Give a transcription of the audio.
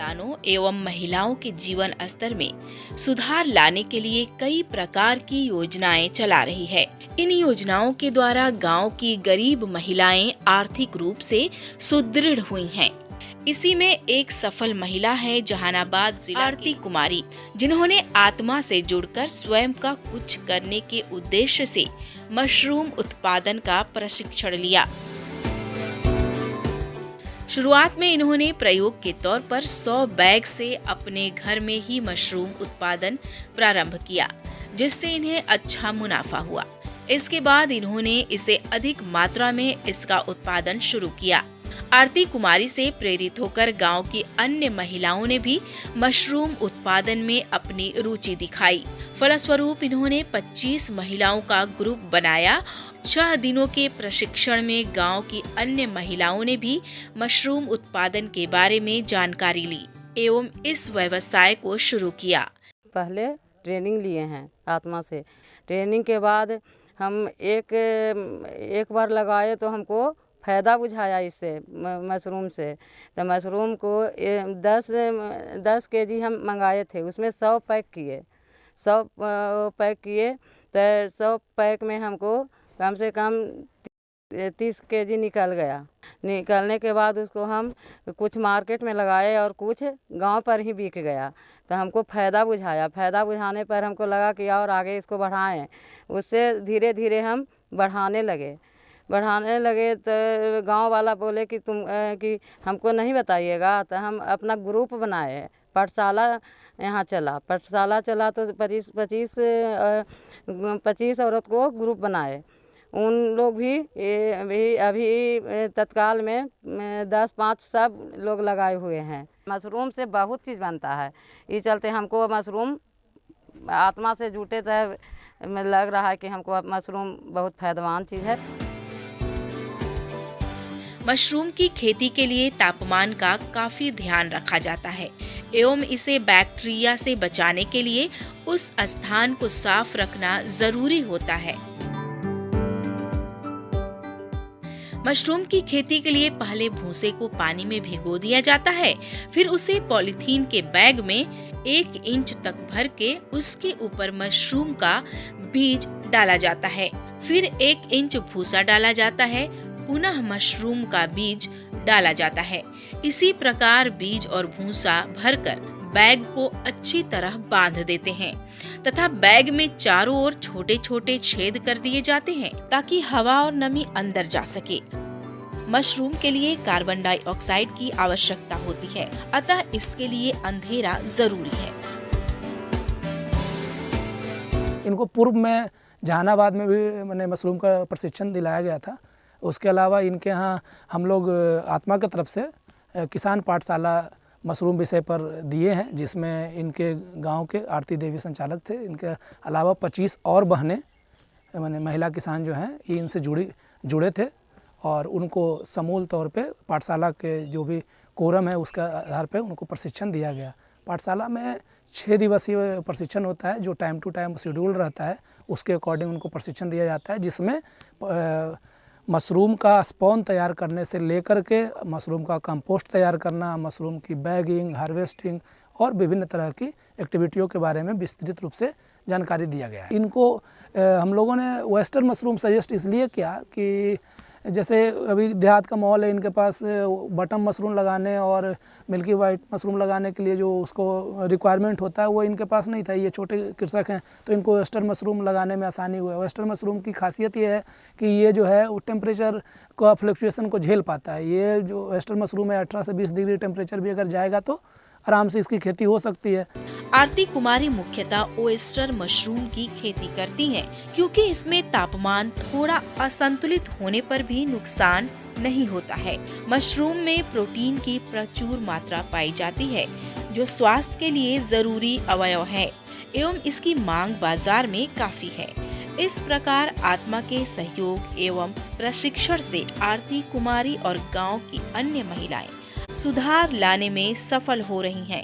किसानों एवं महिलाओं के जीवन स्तर में सुधार लाने के लिए कई प्रकार की योजनाएं चला रही है। इन योजनाओं के द्वारा गांव की गरीब महिलाएं आर्थिक रूप से सुदृढ़ हुई हैं। इसी में एक सफल महिला है जहानाबाद जिला आरती कुमारी, जिन्होंने आत्मा से जुड़कर स्वयं का कुछ करने के उद्देश्य से मशरूम उत्पादन का प्रशिक्षण लिया। शुरुआत में इन्होंने प्रयोग के तौर पर 100 बैग से अपने घर में ही मशरूम उत्पादन प्रारंभ किया, जिससे इन्हें अच्छा मुनाफा हुआ। इसके बाद इन्होंने इसे अधिक मात्रा में इसका उत्पादन शुरू किया। आरती कुमारी से प्रेरित होकर गांव की अन्य महिलाओं ने भी मशरूम उत्पादन में अपनी रुचि दिखाई। फलस्वरूप इन्होंने 25 महिलाओं का ग्रुप बनाया। 6 दिनों के प्रशिक्षण में गांव की अन्य महिलाओं ने भी मशरूम उत्पादन के बारे में जानकारी ली एवं इस व्यवसाय को शुरू किया। पहले ट्रेनिंग लिए हैं आत्मा से। ट्रेनिंग के बाद हम एक बार लगाए तो हमको फ़ायदा बुझाया इससे मशरूम से। तो मशरूम को 10 केजी हम मंगाए थे, उसमें 100 पैक किए। 100 पैक किए तो 100 पैक में हमको कम से कम 30 केजी निकल गया। निकलने के बाद उसको हम कुछ मार्केट में लगाए और कुछ गांव पर ही बिक गया। तो हमको फ़ायदा बुझाया। फ़ायदा बुझाने पर हमको लगा कि और आगे इसको बढ़ाएं। उससे धीरे धीरे हम बढ़ाने लगे तो गांव वाला बोले कि कि हमको नहीं बताइएगा। तो हम अपना ग्रुप बनाए। पाठशाला यहाँ चला। पाठशाला चला तो 25 औरत को ग्रुप बनाए। उन लोग भी अभी तत्काल में 10-5 सब लोग लगाए हुए हैं। मशरूम से बहुत चीज़ बनता है। इस चलते हमको मशरूम आत्मा से जुटे तो लग रहा है कि हमको मशरूम बहुत फायदेमंद चीज़ है। मशरूम की खेती के लिए तापमान का काफी ध्यान रखा जाता है एवं इसे बैक्टीरिया से बचाने के लिए उस स्थान को साफ रखना जरूरी होता है। मशरूम की खेती के लिए पहले भूसे को पानी में भिगो दिया जाता है, फिर उसे पॉलीथीन के बैग में 1 इंच तक भर के उसके ऊपर मशरूम का बीज डाला जाता है। फिर 1 इंच भूसा डाला जाता है, पुनः मशरूम का बीज डाला जाता है। इसी प्रकार बीज और भूसा भरकर बैग को अच्छी तरह बांध देते हैं तथा बैग में चारों ओर छोटे छोटे छेद कर दिए जाते हैं ताकि हवा और नमी अंदर जा सके। मशरूम के लिए कार्बन डाइऑक्साइड की आवश्यकता होती है, अतः इसके लिए अंधेरा जरूरी है। इनको पूर्व में जहानाबाद में भी मैंने मशरूम का प्रशिक्षण दिलाया गया था। उसके अलावा इनके यहाँ हम लोग आत्मा की तरफ से किसान पाठशाला मशरूम विषय पर दिए हैं, जिसमें इनके गांव के आरती देवी संचालक थे। इनके अलावा 25 और बहनें मैंने महिला किसान जो हैं ये इनसे जुड़े थे और उनको समूल तौर पे पाठशाला के जो भी कोरम है उसके आधार पे उनको प्रशिक्षण दिया गया। पाठशाला में 6 दिवसीय प्रशिक्षण होता है, जो टाइम टू टाइम शेड्यूल रहता है, उसके अकॉर्डिंग उनको प्रशिक्षण दिया जाता है, जिसमें मशरूम का स्पॉन तैयार करने से लेकर के मशरूम का कंपोस्ट तैयार करना, मशरूम की बैगिंग, हार्वेस्टिंग और विभिन्न तरह की एक्टिविटियों के बारे में विस्तृत रूप से जानकारी दिया गया है। इनको हम लोगों ने वेस्टर्न मशरूम सजेस्ट इसलिए किया कि जैसे अभी देहात का माहौल है, इनके पास बटन मशरूम लगाने और मिल्की वाइट मशरूम लगाने के लिए जो उसको रिक्वायरमेंट होता है वो इनके पास नहीं था। ये छोटे कृषक हैं तो इनको वेस्टर्न मशरूम लगाने में आसानी हुआ है। वेस्टर्न मशरूम की खासियत ये है कि ये जो है वो टेम्परेचर का फ्लक्चुएशन को झेल पाता है। ये जो वेस्टर्न मशरूम है 18 से 20 डिग्री टेम्परेचर भी अगर जाएगा तो आराम से इसकी खेती हो सकती है। आरती कुमारी मुख्यतः ओयस्टर मशरूम की खेती करती हैं, क्योंकि इसमें तापमान थोड़ा असंतुलित होने पर भी नुकसान नहीं होता है। मशरूम में प्रोटीन की प्रचुर मात्रा पाई जाती है, जो स्वास्थ्य के लिए जरूरी अवयव है एवं इसकी मांग बाजार में काफी है। इस प्रकार आत्मा के सहयोग एवं प्रशिक्षण से आरती कुमारी और गांव की अन्य महिलाएं सुधार लाने में सफल हो रही हैं।